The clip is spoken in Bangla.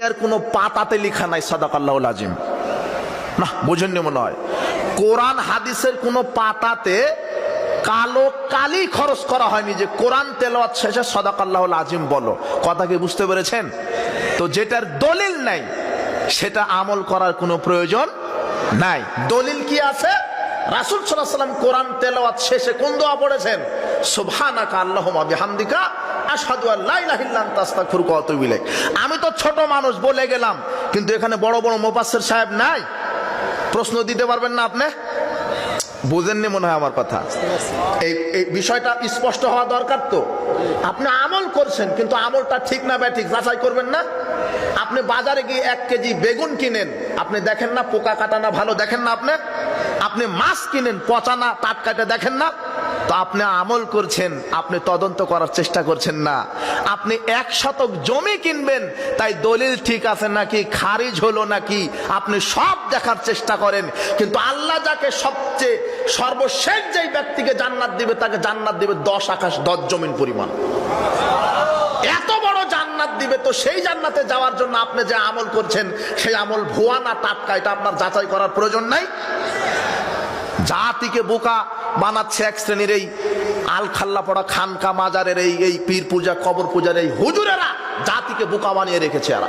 আর কোনো পাতাতে লেখা নাই সাদাকাল্লাহুল আজিম, না বুঝেননি মনে হয়। কোরআন হাদিসের কোনো পাতাতে কালো কালি খরচ করা হয়নি যে কোরআন তেলাওয়াত শেষে সাদাকাল্লাহুল আজিম বলো। কথা কি বুঝতে পেরেছেন? তো যেটার দলিল নাই সেটা আমল করার কোনো প্রয়োজন নাই। দলিল কি আছে? রাসূল সাল্লাল্লাহু আলাইহি ওয়াসাল্লাম কোরআন তেলাওয়াত শেষে কোন দোয়া পড়েছেন? সুবহানাকা আল্লাহুম্মা বিহামদিকা আশহাদু আল্লা ইলাহা ইল্লা আনতা আস্তাগফিরুকা ওয়া আতুবু ইলাইক। আমি তো ছোট মানুষ বলে গেলাম, কিন্তু এখানে বড় বড় মুফাসসির সাহেব নাই, প্রশ্ন দিতে পারবেন না আপনি? বুঝেননি মনে হয় আমার কথা। এই বিষয়টা স্পষ্ট হওয়া দরকার। তো আপনি আমল করছেন, কিন্তু আমলটা ঠিক না ব্যাঠিক যাচাই করবেন না। আপনি বাজারে গিয়ে 1 কেজি বেগুন কিনেন, আপনি দেখেন না পোকা কাটা না ভালো, দেখেন না আপনি? আপনি মাছ কিনেন পচা না টাটকাটা, দেখেন না? তো আপনি আমল করছেন, আপনি তদন্ত করার চেষ্টা করছেন না। আপনি 1 শতক জমি কিনবেন, তাই দলিল ঠিক আছে নাকি খারিজ হলো নাকি আপনি সব দেখার চেষ্টা করেন, কিন্তু আল্লাহ যাকে সবচেয়ে সর্বশেষ যেই ব্যক্তিকে জান্নাত দিবে তাকে জান্নাত দিবে 10 আকাশ 10 জমিন পরিমাণ। এত বড় জান্নাত দিবে, তো সেই জান্নাতে যাওয়ার জন্য আপনি যে আমল করছেন সেই আমল ভুয়া না টাটকা এটা আপনার যাচাই করার প্রয়োজন নাই। জাতিকে বোকা বানাচ্ছে এক শ্রেণীর এই আলখাল্লা পড়া খানকা মাজারের এই পীর পূজা কবর পূজার এই হুজুরেরা জাতিকে বোকা বানিয়ে রেখেছে। এরা